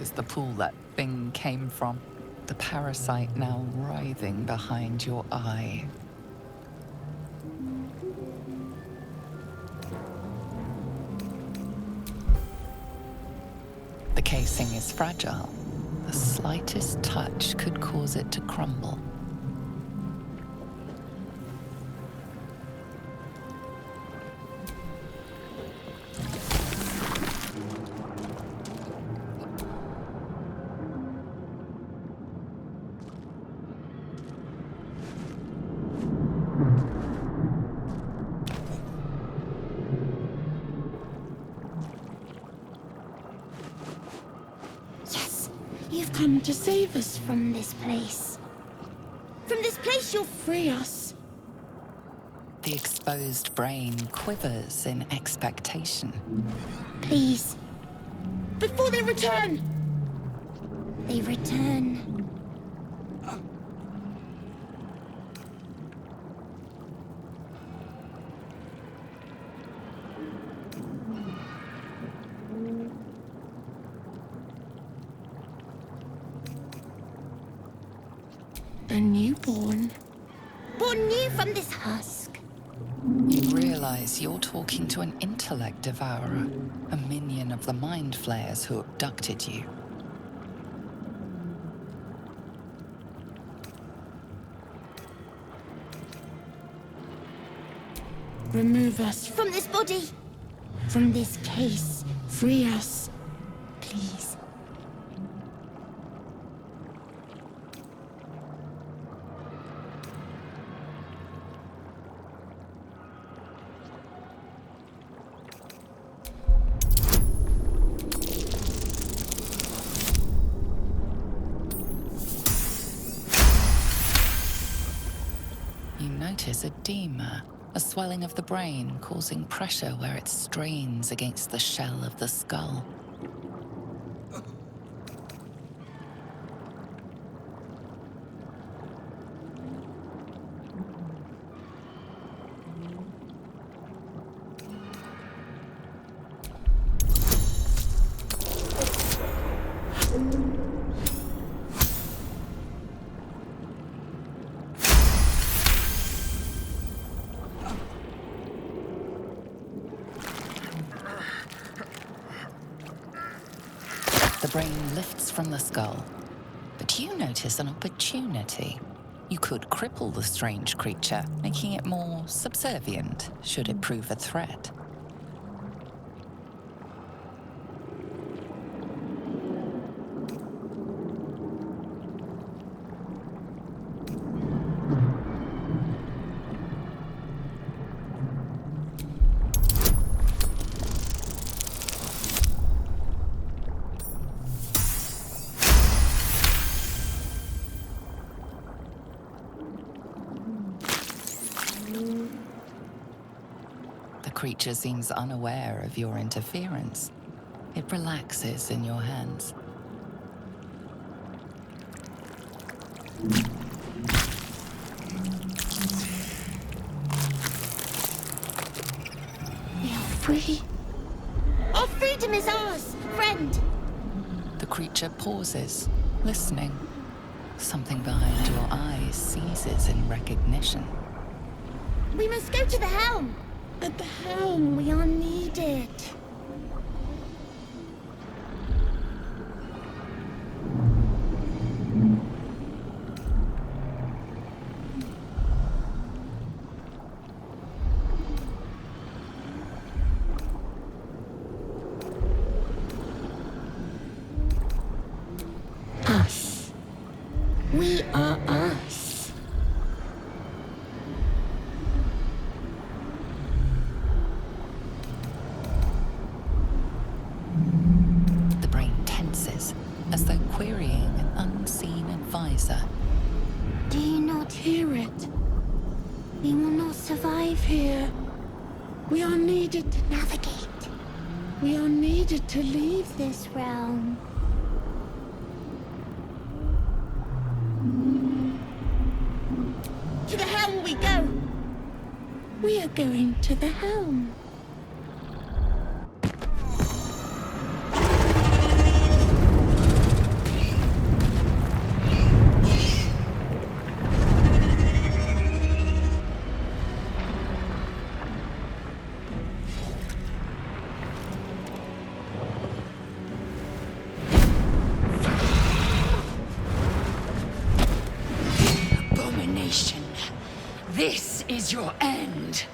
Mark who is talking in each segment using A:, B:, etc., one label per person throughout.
A: is the pool that thing came from. The parasite now writhing behind your eye. The casing is fragile. The slightest touch could cause it to crumble.
B: Come to save us from this place. From this place you'll free us.
A: The exposed brain quivers in expectation.
B: Please. Before they return! They return. A newborn. Born new from this husk.
A: You realize you're talking to an intellect devourer, a minion of the mind flayers who abducted you.
B: Remove us from this body. From this case. Free us. Please.
A: Notice edema, a swelling of the brain causing pressure where it strains against the shell of the skull. The brain lifts from the skull, but you notice an opportunity. You could cripple the strange creature, making it more subservient should it prove a threat. The creature seems unaware of your interference. It relaxes in your hands.
B: We are free. Our freedom is ours, friend.
A: The creature pauses, listening. Something behind your eyes seizes in recognition.
B: We must go to the helm. At the helm, we are needed. Us. We are us.
A: As though querying an unseen advisor.
B: Do you not hear it? We will not survive here. We are needed to navigate. We are needed to leave this realm. To the helm we go! We are going to the helm.
C: This is your end.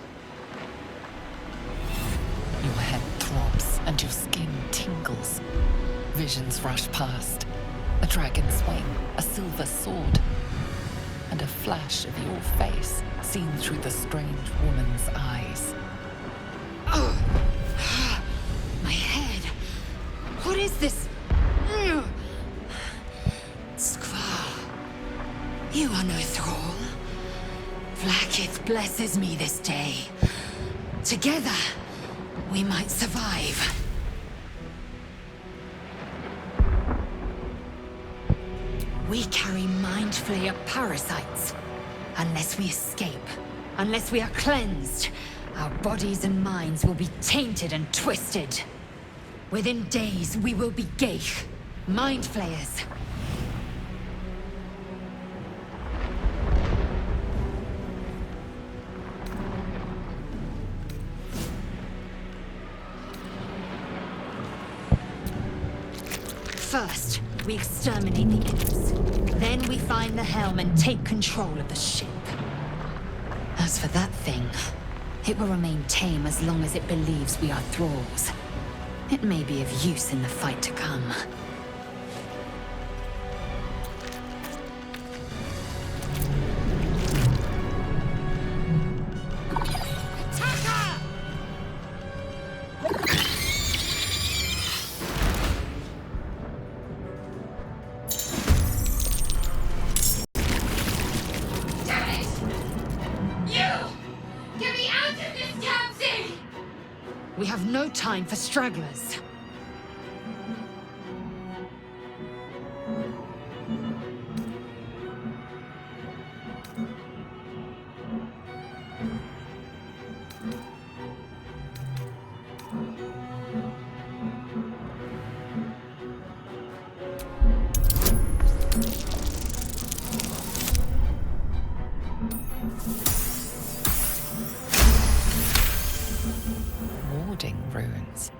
A: Your head throbs and your skin tingles. Visions rush past. A dragon's wing, a silver sword, and a flash of your face seen through the strange woman's eyes.
C: My head. What is this? Skvar. You are no thrall. Vlaakith blesses me this day. Together, we might survive. We carry mind flayer parasites. Unless we escape, unless we are cleansed, our bodies and minds will be tainted and twisted. Within days, we will be Geich, mind flayers. First, we exterminate the imps. Then we find the helm and take control of the ship. As for that thing, it will remain tame as long as it believes we are thralls. It may be of use in the fight to come. We have no time for stragglers.
A: Runes.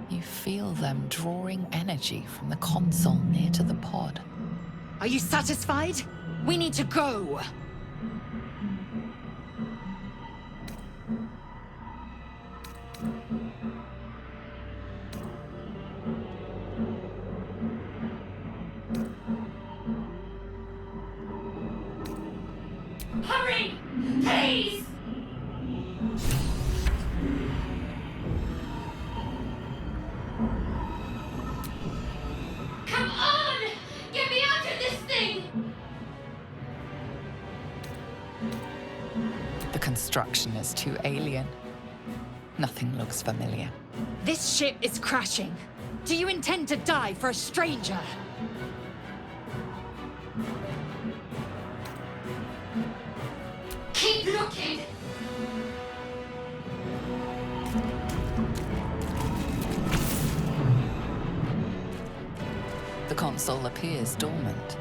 A: You feel them drawing energy from the console near to the pod.
C: Are you satisfied? We need to go!
B: Hurry! Please! Come on! Get me out of this thing!
A: The construction is too alien. Nothing looks familiar.
C: This ship is crashing. Do you intend to die for a stranger?
B: Keep looking!
A: The console appears dormant.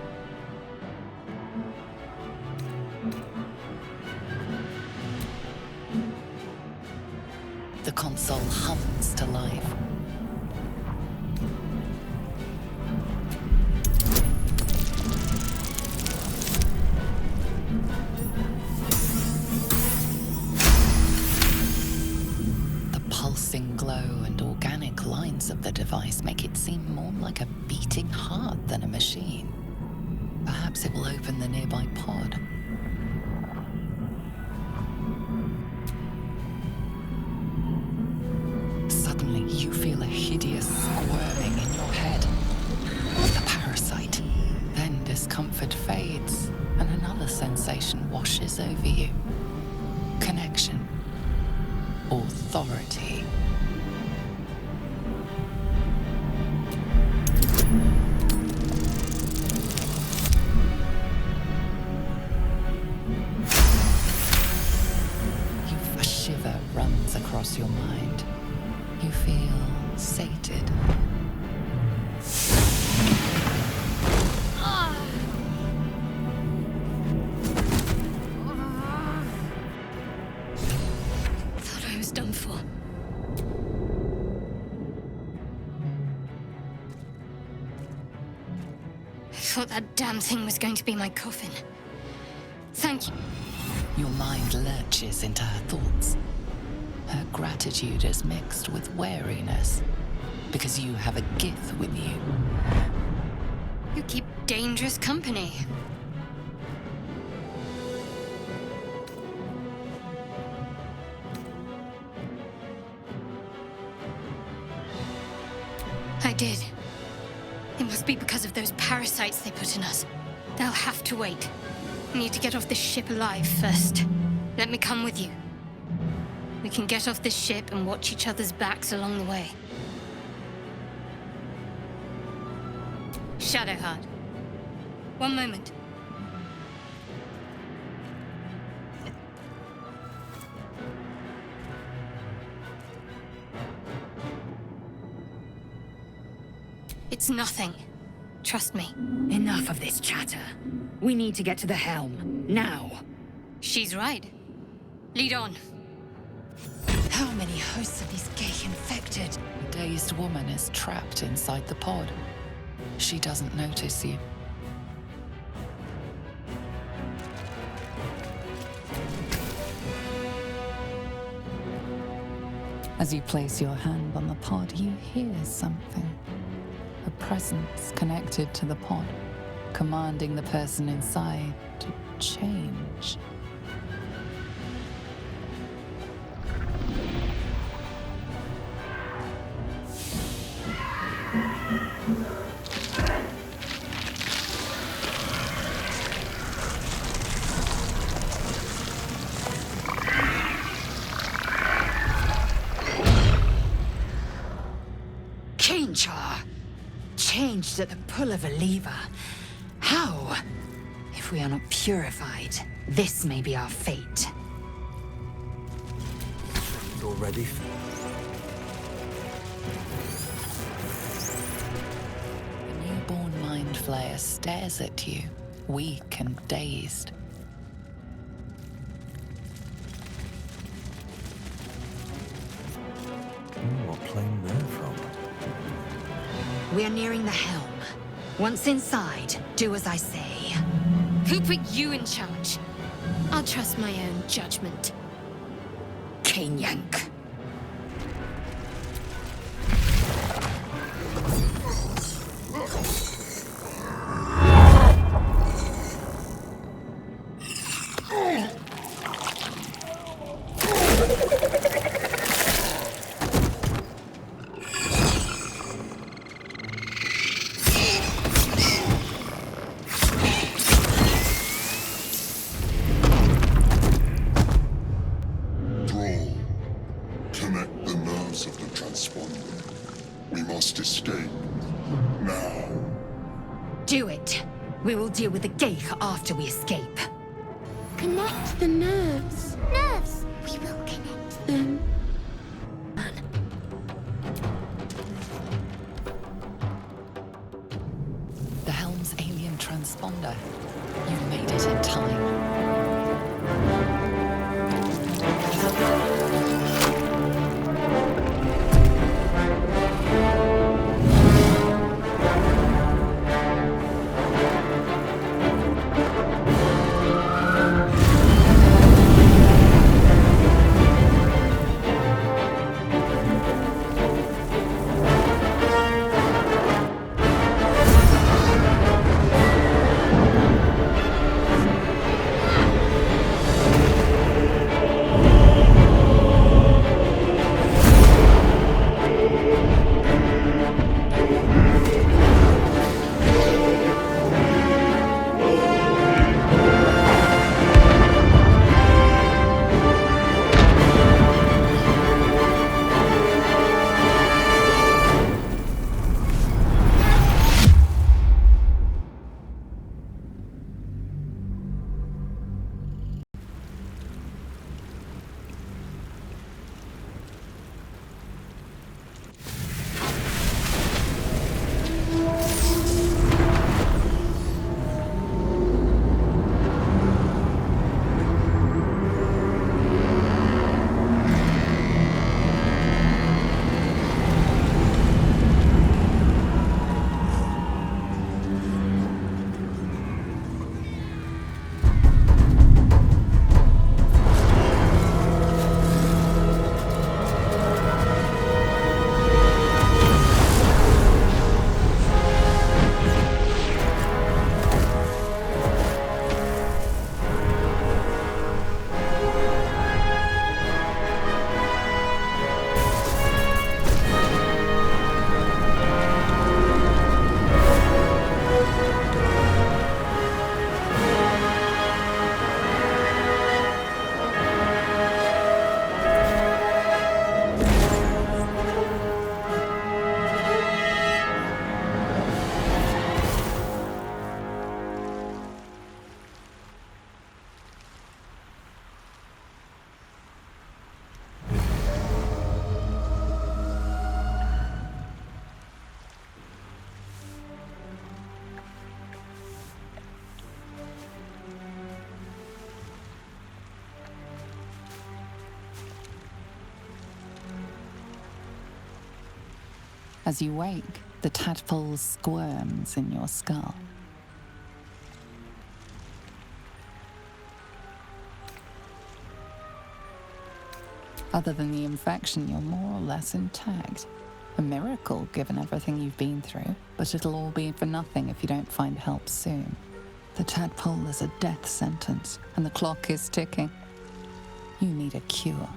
A: The console hums to life. The pulsing glow and organic lines of the device make it seem more like a beating heart than a machine. Perhaps it will open the nearby pod. Suddenly, you feel a hideous squirming in your head. The parasite. Then discomfort fades, and another sensation washes over you. Connection. Authority. A shiver runs across your mind. You feel sated.
B: Thought I was done for. I thought that damn thing was going to be my coffin. Thank you.
A: Your mind lurches into her thoughts. Her gratitude is mixed with wariness, because you have a gift with you.
D: You keep dangerous company. I did. It must be because of those parasites they put in us. They'll have to wait. We need to get off this ship alive first. Let me come with you. We can get off this ship and watch each other's backs along the way. Shadowheart. One moment. It's nothing. Trust me.
C: Enough of this chatter. We need to get to the helm. Now.
D: She's right. Lead on.
C: How many hosts of these gay infected?
A: The dazed woman is trapped inside the pod. She doesn't notice you. As you place your hand on the pod, you hear something. A presence connected to the pod, commanding the person inside to change.
C: Changed at the pull of a lever. How? If we are not purified, this may be our fate.
E: Already?
A: The newborn mind flayer stares at you, weak and dazed.
E: What plane they're from?
C: We are nearing the helm. Once inside, do as I say.
D: Who put you in charge? I'll trust my own judgment.
C: Kanyank. Do it. We will deal with the Geich after we escape.
B: Connect the nerves. Nerves! We will connect them.
A: The helm's alien transponder. You've made it in time. As you wake, the tadpole squirms in your skull. Other than the infection, you're more or less intact. A miracle, given everything you've been through, but it'll all be for nothing if you don't find help soon. The tadpole is a death sentence, and the clock is ticking. You need a cure.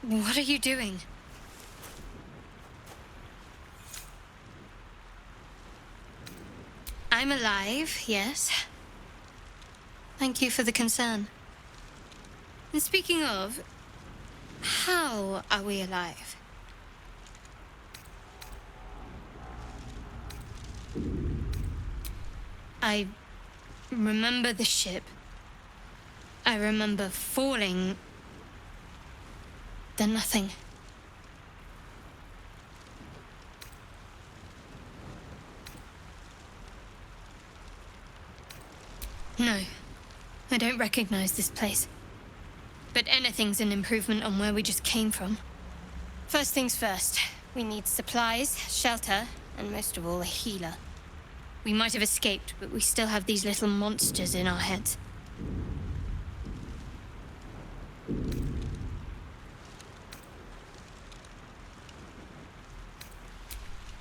D: What are you doing? I'm alive, yes. Thank you for the concern. And speaking of, how are we alive? I remember the ship. I remember falling. Then nothing. No, I don't recognize this place. But anything's an improvement on where we just came from. First things first, we need supplies, shelter, and most of all, a healer. We might have escaped, but we still have these little monsters in our heads.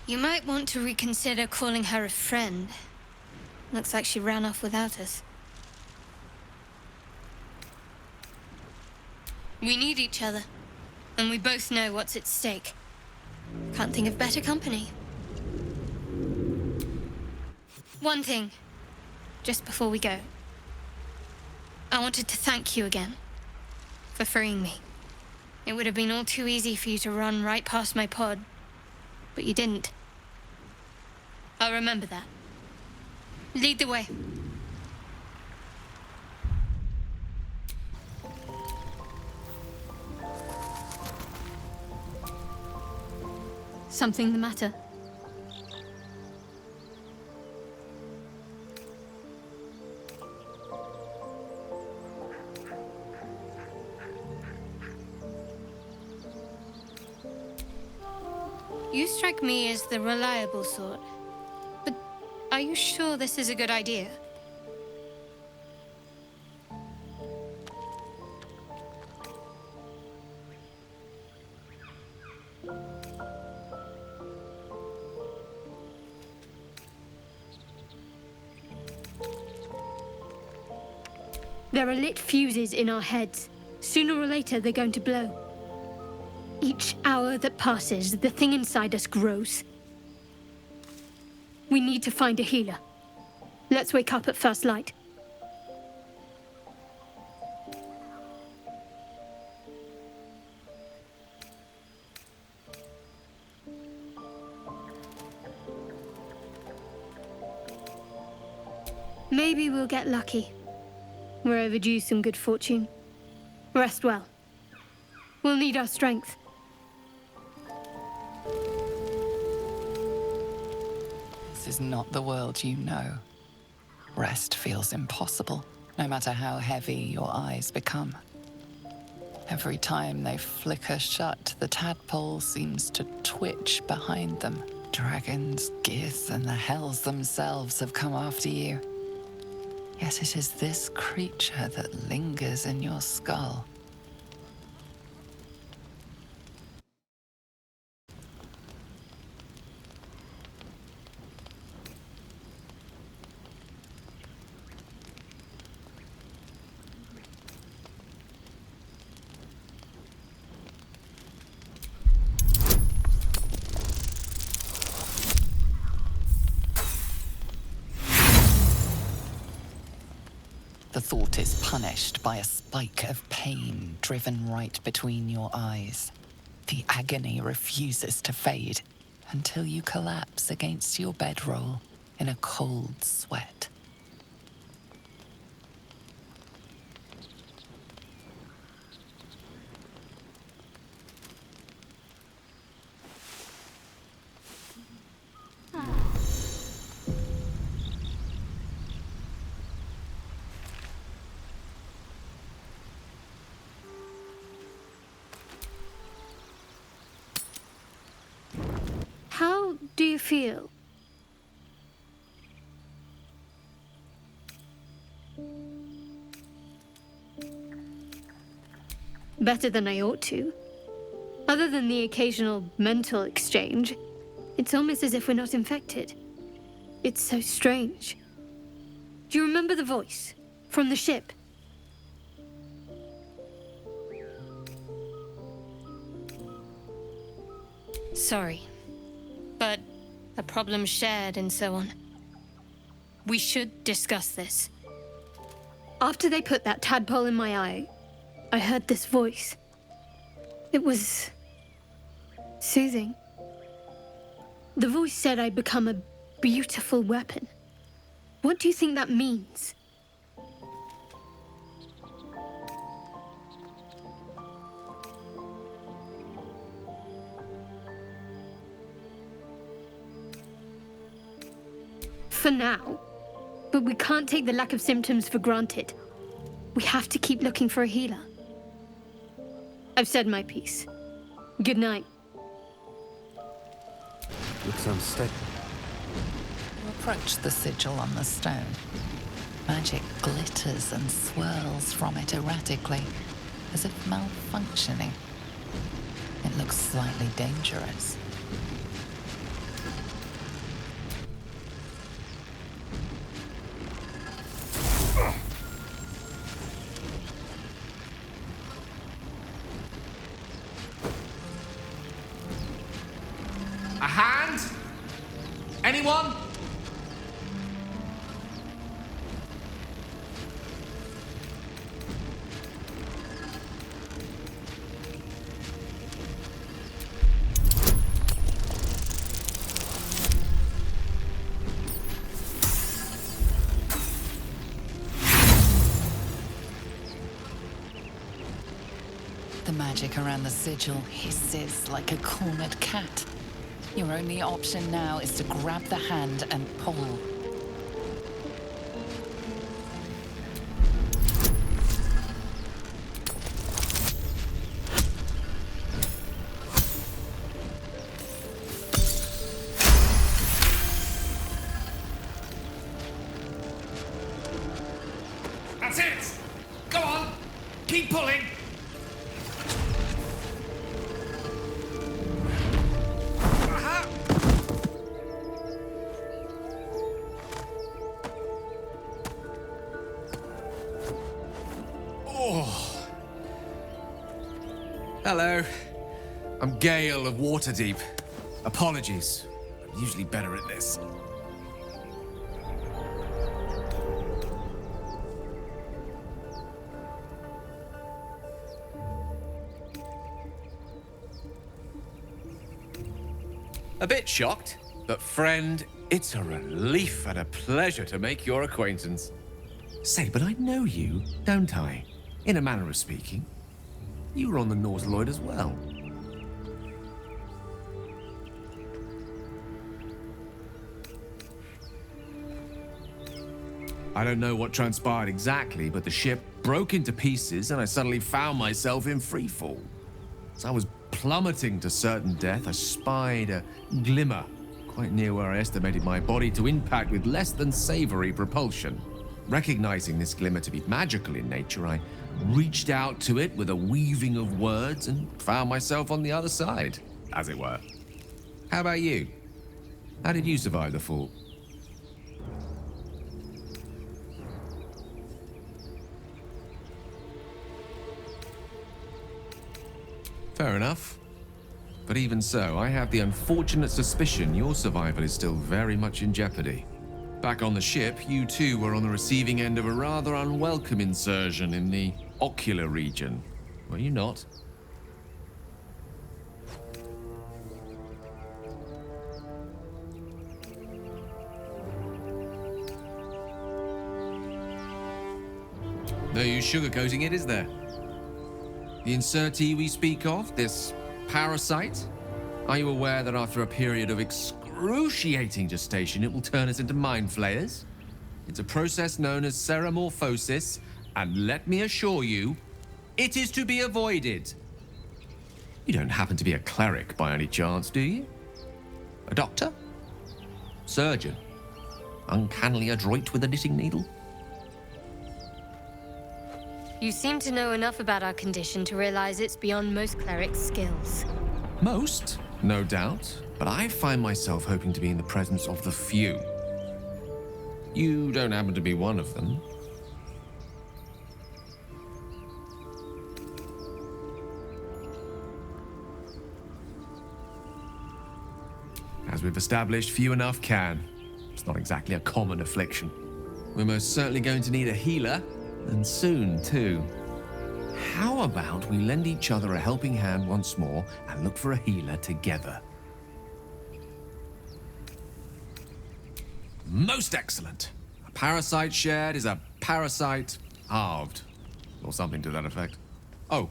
D: You might want to reconsider calling her a friend. Looks like she ran off without us. We need each other, and we both know what's at stake. Can't think of better company. One thing, just before we go. I wanted to thank you again for freeing me. It would have been all too easy for you to run right past my pod, but you didn't. I'll remember that. Lead the way. Something the matter? You strike me as the reliable sort. But are you sure this is a good idea? There are lit fuses in our heads. Sooner or later, they're going to blow. Each hour that passes, the thing inside us grows. We need to find a healer. Let's wake up at first light. Maybe we'll get lucky. We're overdue some good fortune. Rest well. We'll need our strength.
A: This is not the world you know. Rest feels impossible, no matter how heavy your eyes become. Every time they flicker shut, the tadpole seems to twitch behind them. Dragons, gears, and the hells themselves have come after you. Yet it is this creature that lingers in your skull. The thought is punished by a spike of pain driven right between your eyes. The agony refuses to fade. until you collapse against your bedroll in a cold sweat.
D: How do you feel? Better than I ought to. Other than the occasional mental exchange, it's almost as if we're not infected. It's so strange. Do you remember the voice from the ship? Sorry, but a problem shared and so on. We should discuss this. After they put that tadpole in my eye, I heard this voice. It was soothing. The voice said I'd become a beautiful weapon. What do you think that means? For now, but we can't take the lack of symptoms for granted. We have to keep looking for a healer. I've said my piece. Good night.
E: Looks unsteady.
A: You approach the sigil on the stone. Magic glitters and swirls from it erratically, as if malfunctioning. It looks slightly dangerous.
F: A hand? Anyone?
A: The magic around the sigil hisses like a cornered cat. Your only option now is to grab the hand and pull.
F: That's it! Go on! Keep pulling! Aha! Oh. Hello. I'm Gale of Waterdeep. Apologies. I'm usually better at this. A bit shocked, but friend, it's a relief and a pleasure to make your acquaintance. Say, but I know you, don't I? In a manner of speaking. You were on the Nautiloid as well. I don't know what transpired exactly, but the ship broke into pieces and I suddenly found myself in freefall. As I was plummeting to certain death, I spied a glimmer quite near where I estimated my body to impact with less than savory propulsion. Recognizing this glimmer to be magical in nature, I reached out to it with a weaving of words and found myself on the other side, as it were. How about you? How did you survive the fall? Fair enough. But even so, I have the unfortunate suspicion your survival is still very much in jeopardy. Back on the ship, you too were on the receiving end of a rather unwelcome insertion in the ocular region, were you not? No use sugarcoating it, is there? The insertee we speak of, this parasite, are you aware that after a period of excruciating gestation, it will turn us into mind flayers? It's a process known as ceramorphosis, and let me assure you, it is to be avoided. You don't happen to be a cleric by any chance, do you? A doctor? Surgeon? Uncannily adroit with a knitting needle?
D: You seem to know enough about our condition to realize it's beyond most clerics' skills.
F: Most, no doubt, but I find myself hoping to be in the presence of the few. You don't happen to be one of them. As we've established, few enough can. It's not exactly a common affliction. We're most certainly going to need a healer, and soon, too. How about we lend each other a helping hand once more and look for a healer together? Most excellent. A parasite shared is a parasite halved, or something to that effect. Oh,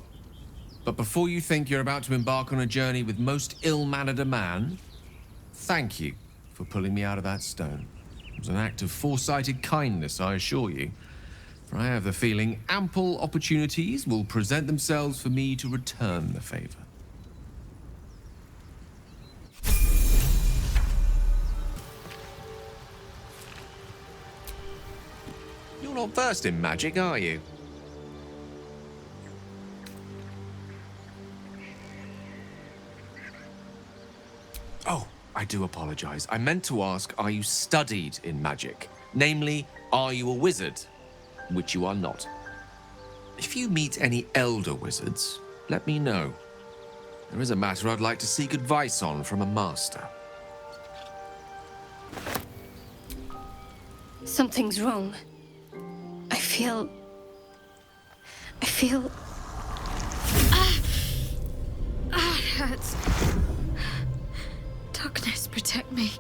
F: but before you think you're about to embark on a journey with most ill-mannered a man, thank you for pulling me out of that stone. It was an act of foresighted kindness, I assure you. For I have the feeling ample opportunities will present themselves for me to return the favor. You're not versed in magic, are you? Oh, I do apologize. I meant to ask, are you studied in magic? Namely, are you a wizard? Which you are not. If you meet any elder wizards, let me know. There is a matter I'd like to seek advice on from a master.
D: Something's wrong. I feel... it hurts. Darkness, protect me.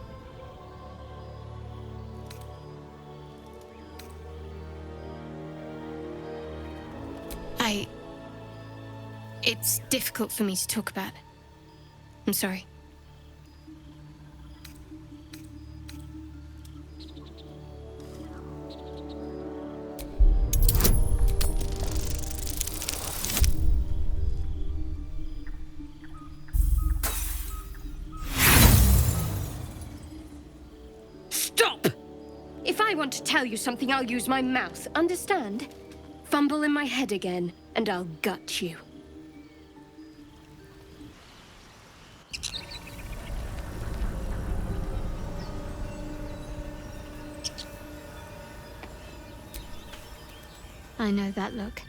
D: It's difficult for me to talk about. I'm sorry. Stop! If I want to tell you something, I'll use my mouth, understand? Fumble in my head again, and I'll gut you. I know that look.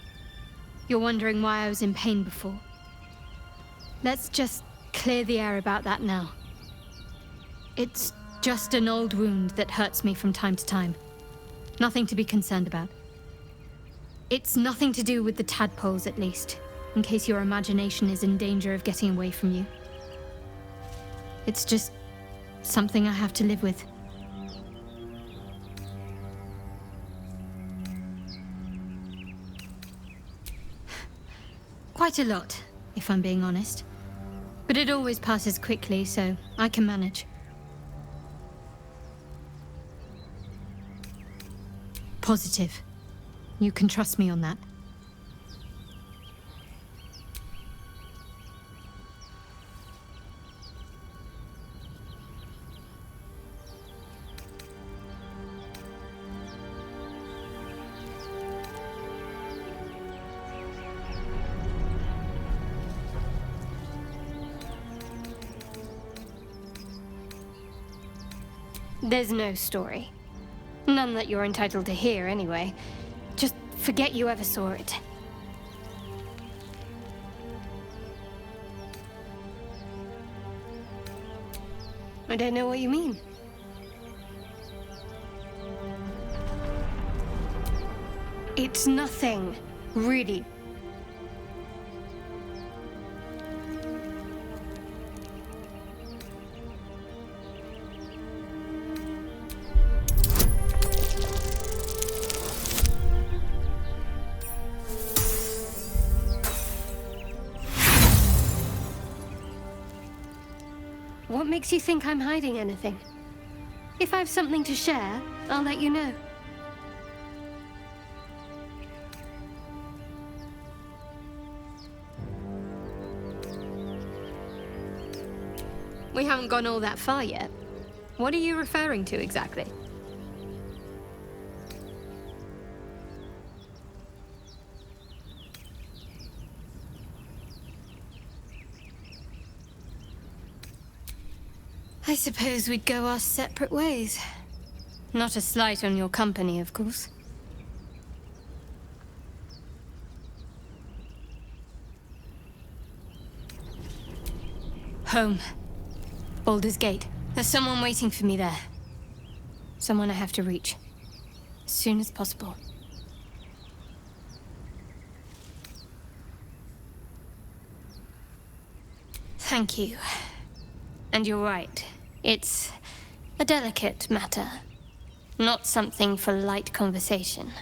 D: You're wondering why I was in pain before. Let's just clear the air about that now. It's just an old wound that hurts me from time to time. Nothing to be concerned about. It's nothing to do with the tadpoles, at least, in case your imagination is in danger of getting away from you. It's just something I have to live with. Quite a lot, if I'm being honest. But it always passes quickly, so I can manage. Positive. You can trust me on that. There's no story. None that you're entitled to hear, anyway. Just forget you ever saw it. I don't know what you mean. It's nothing, really. What makes you think I'm hiding anything? If I have something to share, I'll let you know. We haven't gone all that far yet. What are you referring to exactly? I suppose we'd go our separate ways. Not a slight on your company, of course. Home. Baldur's Gate. There's someone waiting for me there. Someone I have to reach. As soon as possible. Thank you. And you're right. It's a delicate matter. Not something for light conversation.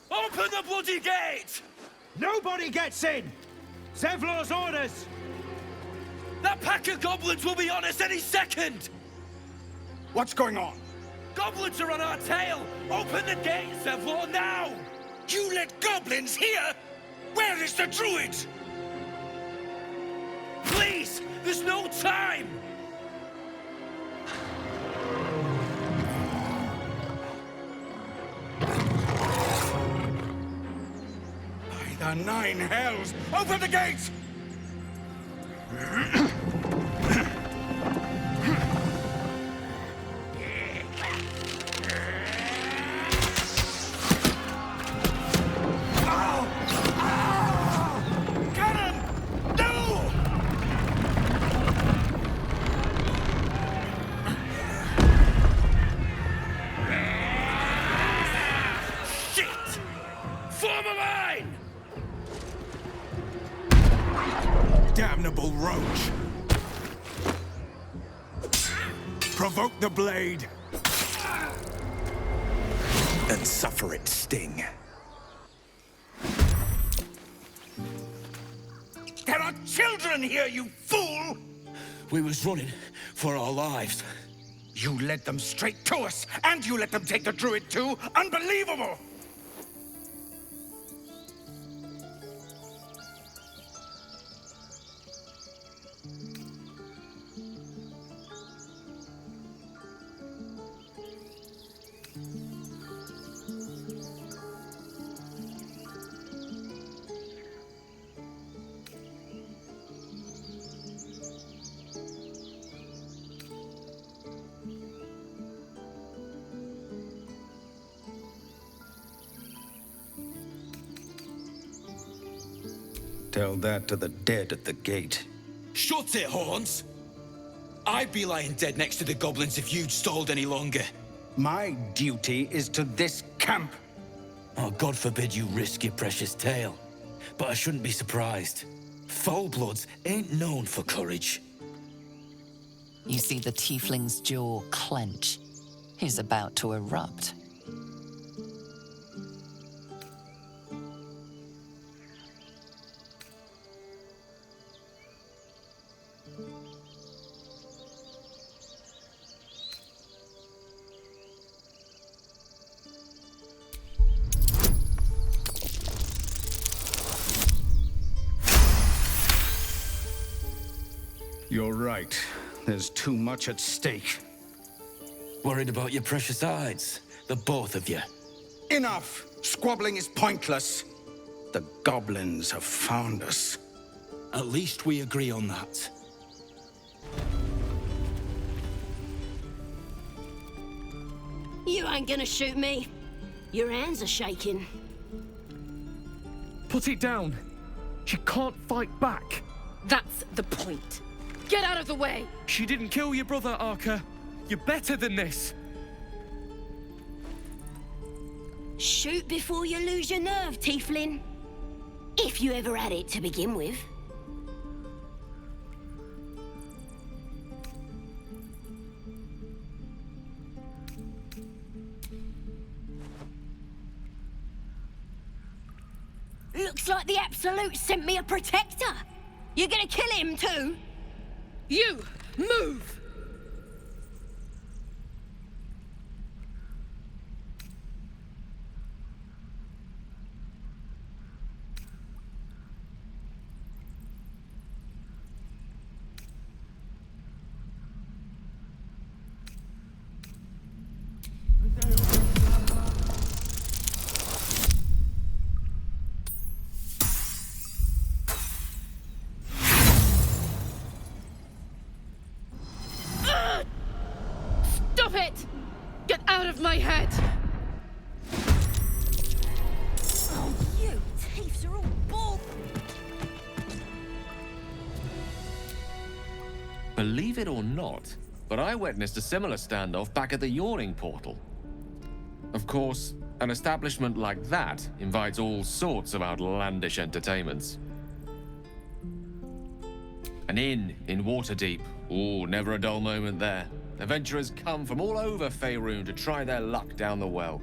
G: Open the bloody gate!
H: Nobody gets in! Zevlor's orders!
G: That pack of goblins will be on us any second!
H: What's going on?
G: Goblins are on our tail! Open the gate, Zevlor, now!
I: You let goblins here? Where is the druid?
G: Please! There's no time!
I: By the 9 hells! Open the gates! Damnable roach! Provoke the blade! And suffer its sting. There are children here, you fool!
G: We was running for our lives.
I: You led them straight to us, and you let them take the druid too? Unbelievable!
H: Tell that to the dead at the gate.
G: Shut it, Horns! I'd be lying dead next to the goblins if you'd stalled any longer.
H: My duty is to this camp.
G: Oh, God forbid you risk your precious tail. But I shouldn't be surprised. Foul-bloods ain't known for courage.
A: You see the tiefling's jaw clench. He's about to erupt.
H: You're right. There's too much at stake.
G: Worried about your precious hides, the both of you.
H: Enough! Squabbling is pointless. The goblins have found us.
G: At least we agree on that.
J: You ain't gonna shoot me. Your hands are shaking.
K: Put it down. She can't fight back.
L: That's the point. Get out of the way!
K: She didn't kill your brother, Arca. You're better than this.
J: Shoot before you lose your nerve, tiefling. If you ever had it to begin with. Looks like the Absolute sent me a protector. You're gonna kill him too?
L: You! Move! Stop it! Get out of my head!
J: Oh, you thieves are all bull.
F: Believe it or not, but I witnessed a similar standoff back at the Yawning Portal. Of course, an establishment like that invites all sorts of outlandish entertainments. An inn in Waterdeep. Ooh, never a dull moment there. Adventurers come from all over Faerun to try their luck down the well.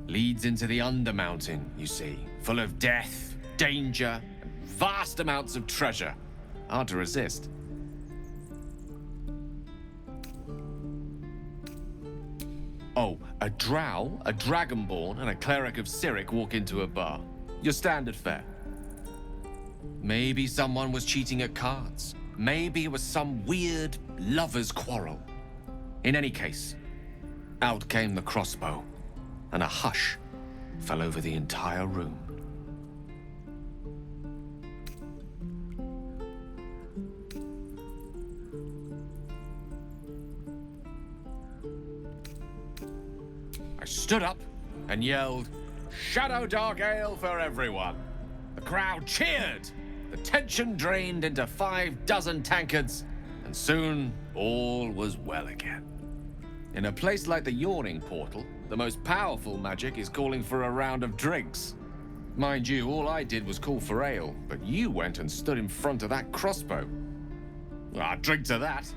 F: Leads into the Undermountain, you see, full of death, danger, and vast amounts of treasure. Hard to resist. Oh, a drow, a dragonborn, and a cleric of Cyric walk into a bar. Your standard fare. Maybe someone was cheating at cards. Maybe it was some weird lover's quarrel. In any case, out came the crossbow, and a hush fell over the entire room. I stood up and yelled, "Shadow Dark Ale for everyone!" The crowd cheered. The tension drained into 6 tankards, and soon all was well again. In a place like the Yawning Portal, the most powerful magic is calling for a round of drinks. Mind you, all I did was call for ale, but you went and stood in front of that crossbow. Well, drink to that.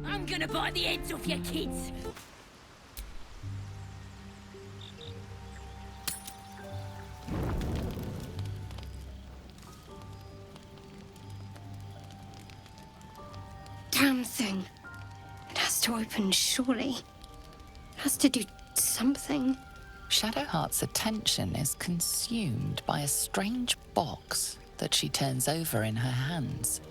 J: I'm gonna bite the heads off your kids.
D: Damn thing. It has to open, surely. It has to do something.
A: Shadowheart's attention is consumed by a strange box that she turns over in her hands.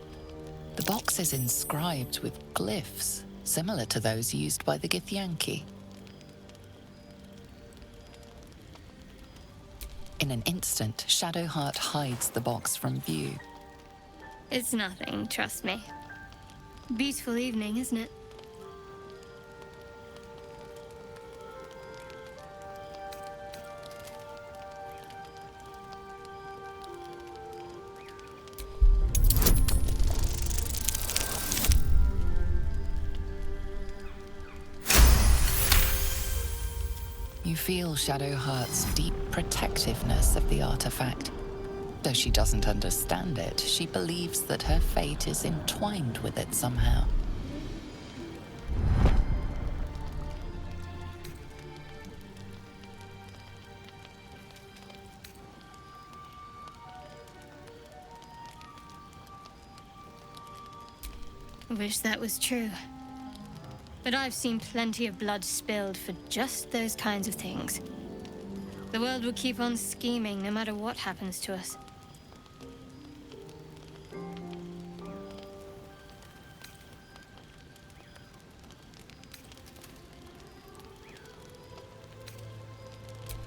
A: The box is inscribed with glyphs similar to those used by the Githyanki. In an instant, Shadowheart hides the box from view.
D: It's nothing, trust me. Beautiful evening, isn't it?
A: You feel Shadowheart's deep protectiveness of the artifact. Though she doesn't understand it, she believes that her fate is entwined with it somehow.
D: I wish that was true. But I've seen plenty of blood spilled for just those kinds of things. The world will keep on scheming no matter what happens to us.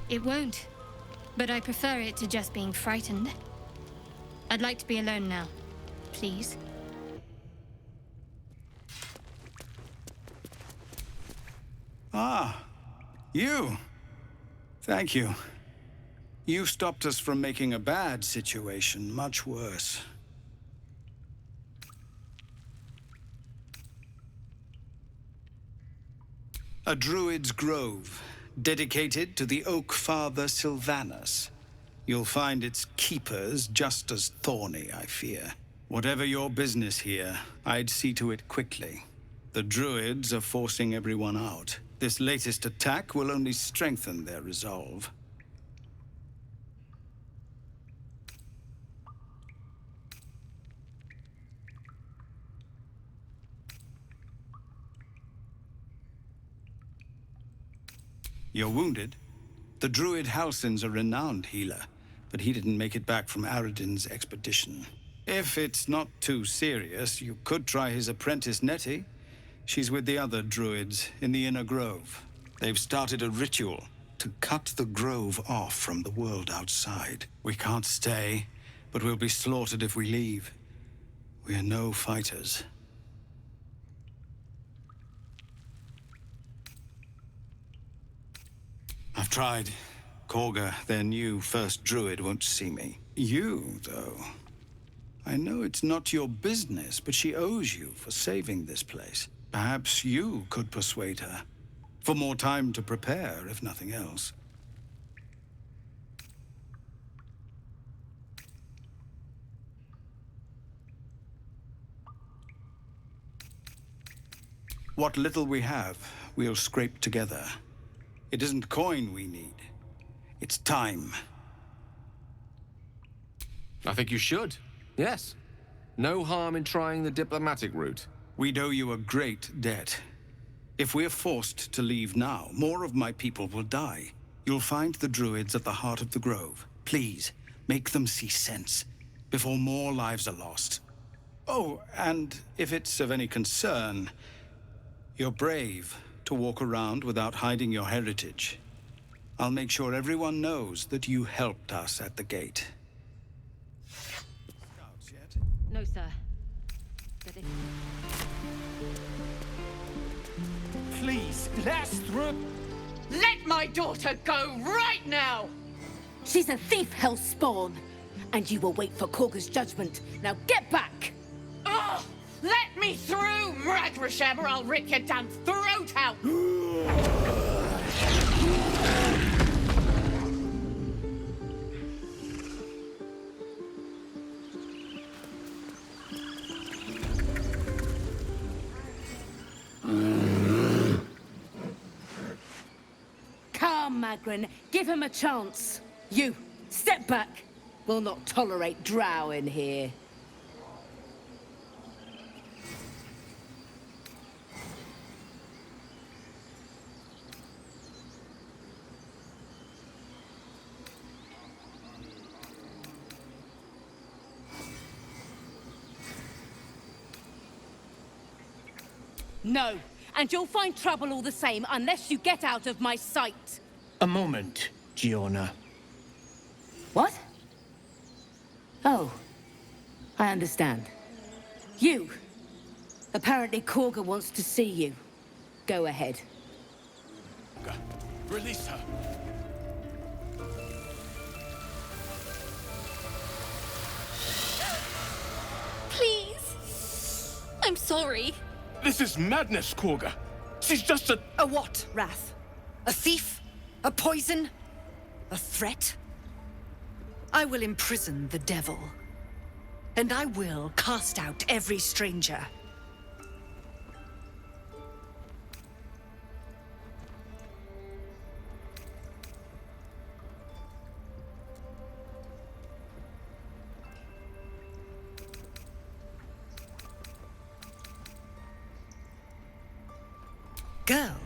D: It won't, but I prefer it to just being frightened. I'd like to be alone now, please.
H: Ah, you. Thank you. You stopped us from making a bad situation much worse. A druid's grove, dedicated to the Oak Father Sylvanus. You'll find its keepers just as thorny, I fear. Whatever your business here, I'd see to it quickly. The Druids are forcing everyone out. This latest attack will only strengthen their resolve. You're wounded? The Druid Halsin's a renowned healer, but he didn't make it back from Aradin's expedition. If it's not too serious, you could try his apprentice Nettie. She's with the other Druids in the Inner Grove. They've started a ritual to cut the grove off from the world outside. We can't stay, but we'll be slaughtered if we leave. We're no fighters. I've tried. Korga, their new first druid, won't see me. You, though. I know it's not your business, but she owes you for saving this place. Perhaps you could persuade her. For more time to prepare, if nothing else. What little we have, we'll scrape together. It isn't coin we need. It's time.
F: I think you should. Yes. No harm in trying the diplomatic route.
H: We'd owe you a great debt. If we're forced to leave now, more of my people will die. You'll find the Druids at the heart of the grove. Please, make them see sense, before more lives are lost. Oh, and if it's of any concern, you're brave to walk around without hiding your heritage. I'll make sure everyone knows that you helped us at the gate.
J: No, sir.
L: Please, let's through. Let my daughter go right now!
J: She's a thief, Hellspawn. And you will wait for Korga's judgment. Now get back!
L: Oh! Let me through, Mragrasham, or I'll rip your damn throat out!
J: Come, Magrin, give him a chance. You, step back. We'll not tolerate drow in here. No, and you'll find trouble all the same unless you get out of my sight.
I: A moment, Giona.
J: What? Oh, I understand. You. Apparently Korga wants to see you. Go ahead.
I: Release her.
D: Please. I'm sorry.
I: This is madness, Korga. She's just a...
C: A what, Wrath? A thief? A poison? A threat? I will imprison the devil. And I will cast out every stranger. Girl?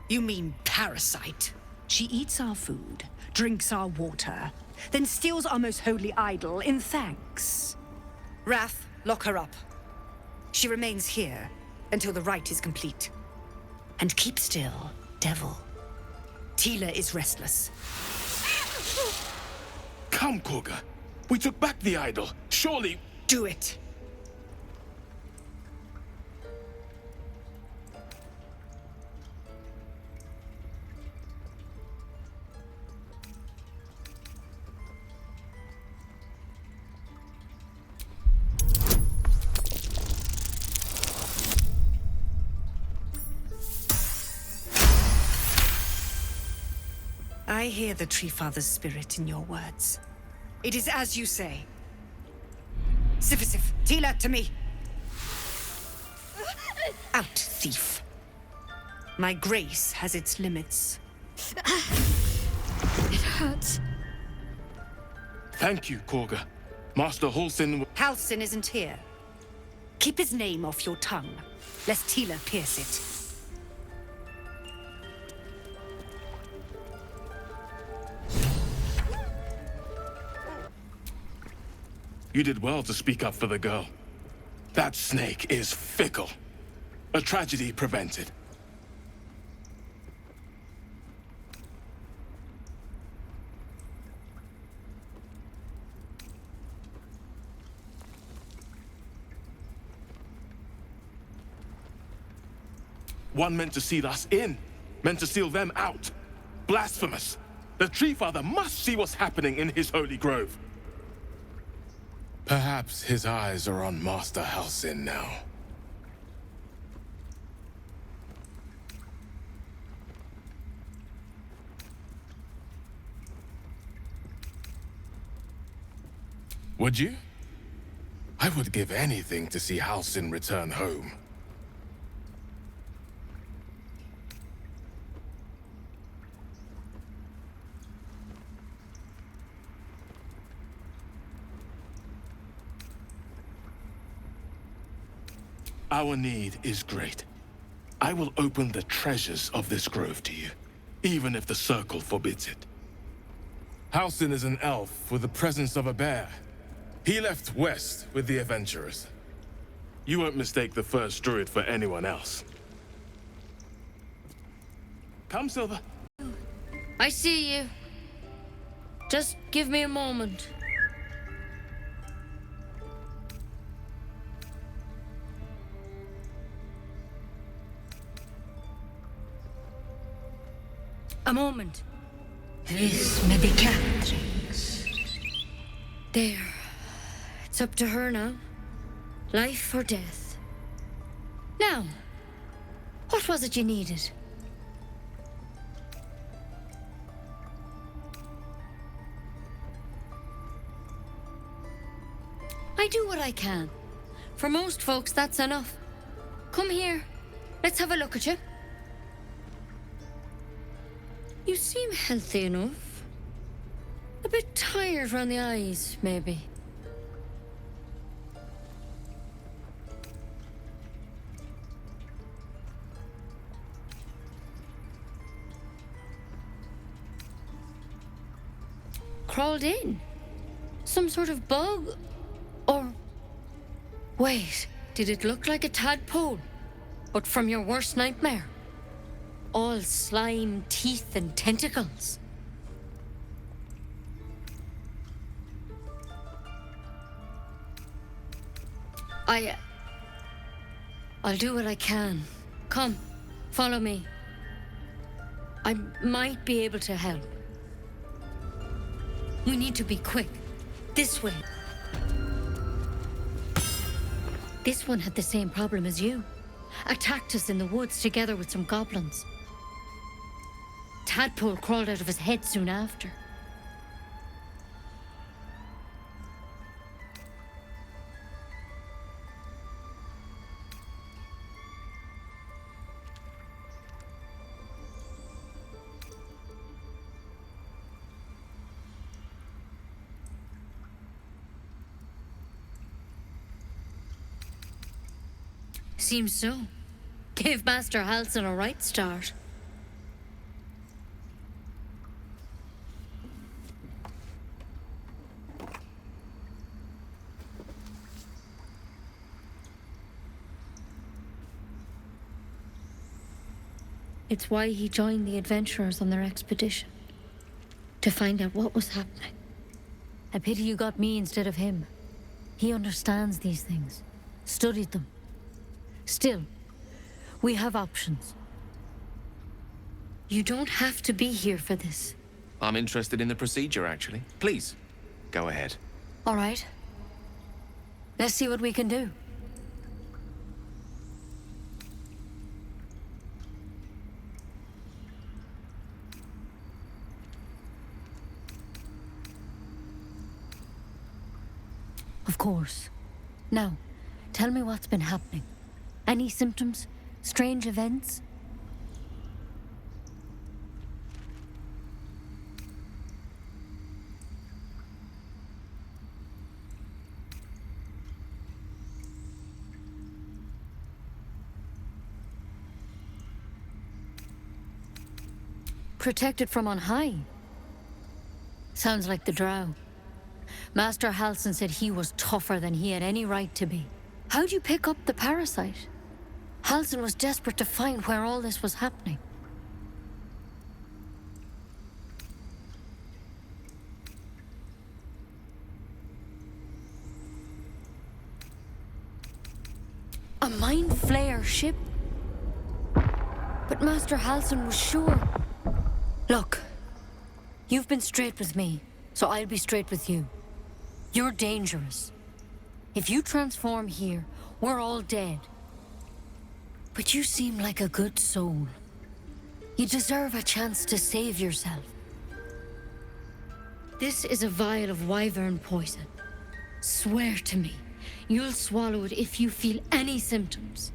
C: You mean parasite? She eats our food, drinks our water, then steals our most holy idol in thanks. Wrath, lock her up. She remains here until the rite is complete. And keep still, devil. Tila is restless.
I: Come, Korga. We took back the idol. Surely...
C: Do it.
M: I hear the Tree Father's spirit in your words. It is as you say. Sif, Tila, to me. Out, thief. My grace has its limits.
D: It hurts.
K: Thank you, Korga. Master Halsin...
M: Halsin isn't here. Keep his name off your tongue, lest Tila pierce it.
K: You did well to speak up for the girl. That snake is fickle. A tragedy prevented. One meant to seal us in, meant to seal them out. Blasphemous. The Tree Father must see what's happening in his holy grove. Perhaps his eyes are on Master Halsin now. Would you? I would give anything to see Halsin return home. Our need is great. I will open the treasures of this grove to you, even if the Circle forbids it. Halsin is an elf with the presence of a bear. He left west with the adventurers. You won't mistake the first druid for anyone else. Come, Silver.
N: I see you. Just give me a moment. A moment.
C: This may be Catherine's.
N: There. It's up to her now. Life or death. Now, what was it you needed? I do what I can. For most folks, that's enough. Come here. Let's have a look at you. You seem healthy enough. A bit tired around the eyes, maybe. Crawled in? Some sort of bug? Or... Wait, did it look like a tadpole? But from your worst nightmare? All slime, teeth, and tentacles. I'll do what I can. Come, follow me. I might be able to help. We need to be quick. This way. This one had the same problem as you. Attacked us in the woods together with some goblins. Tadpole crawled out of his head soon after. Seems so. Gave Master Halsin a right start. It's why he joined the adventurers on their expedition. To find out what was happening. I pity you got me instead of him. He understands these things. Studied them. Still, we have options. You don't have to be here for this.
F: I'm interested in the procedure, actually. Please, go ahead.
N: All right. Let's see what we can do. Of course. Now, tell me what's been happening. Any symptoms? Strange events? Protected from on high? Sounds like the Drow. Master Halsin said he was tougher than he had any right to be. How'd you pick up the parasite? Halsin was desperate to find where all this was happening. A Mind Flayer ship? But Master Halsin was sure. Look, you've been straight with me, so I'll be straight with you. You're dangerous. If you transform here, we're all dead. But you seem like a good soul. You deserve a chance to save yourself. This is a vial of wyvern poison. Swear to me, you'll swallow it if you feel any symptoms.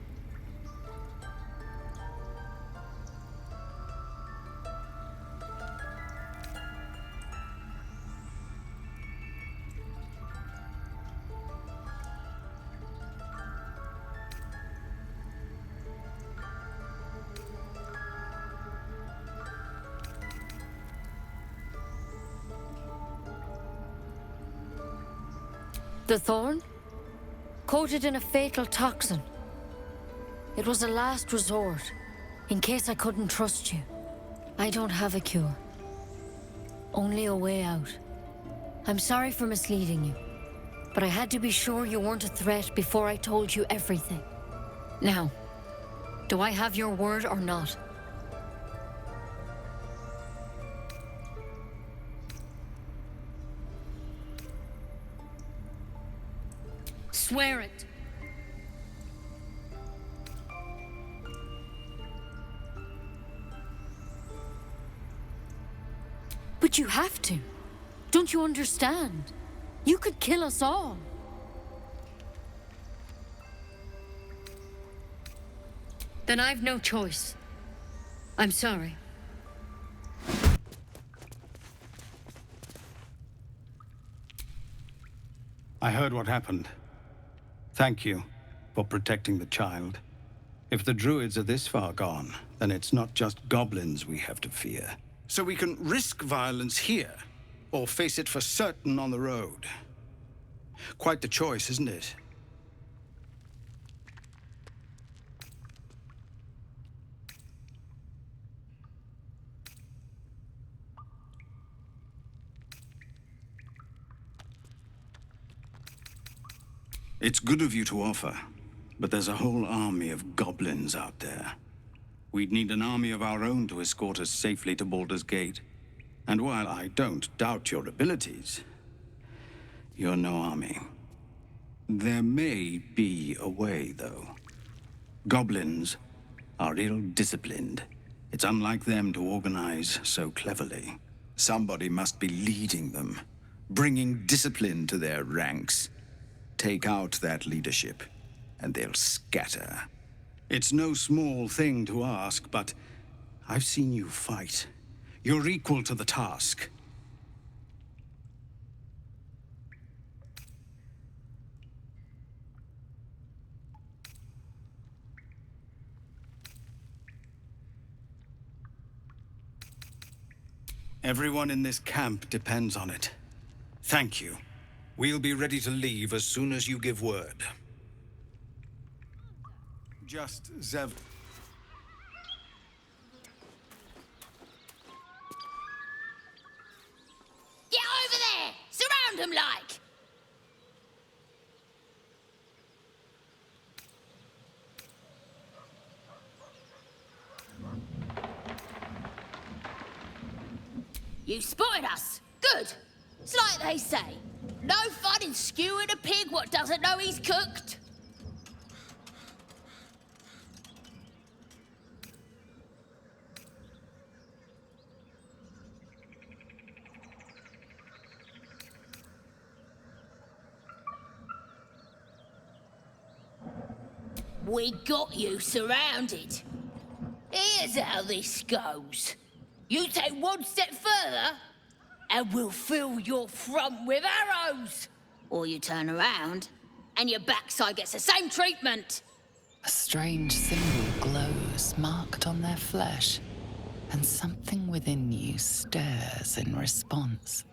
N: The thorn? Coated in a fatal toxin. It was a last resort, in case I couldn't trust you. I don't have a cure. Only a way out. I'm sorry for misleading you, but I had to be sure you weren't a threat before I told you everything. Now, do I have your word or not? Swear it. But you have to. Don't you understand? You could kill us all. Then I've no choice. I'm sorry.
H: I heard what happened. Thank you for protecting the child. If the druids are this far gone, then it's not just goblins we have to fear. So we can risk violence here, or face it for certain on the road. Quite the choice, isn't it? It's good of you to offer, but there's a whole army of goblins out there. We'd need an army of our own to escort us safely to Baldur's Gate. And while I don't doubt your abilities, you're no army. There may be a way, though. Goblins are ill-disciplined. It's unlike them to organize so cleverly. Somebody must be leading them, bringing discipline to their ranks. Take out that leadership, and they'll scatter. It's no small thing to ask, but I've seen you fight. You're equal to the task. Everyone in this camp depends on it. Thank you. We'll be ready to leave as soon as you give word. Just Zev...
B: Get over there! Surround them like! You spotted us! Good! It's like they say. No fun in skewing a pig what doesn't know he's cooked.
O: We got you surrounded. Here's how this goes. You take one step further, and we'll fill your front with arrows. Or you turn around, and your backside gets the same treatment.
A: A strange symbol glows, marked on their flesh, and something within you stirs in response.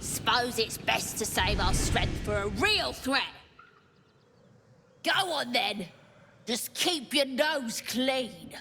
O: Suppose it's best to save our strength for a real threat. Go on then. Just keep your nose clean.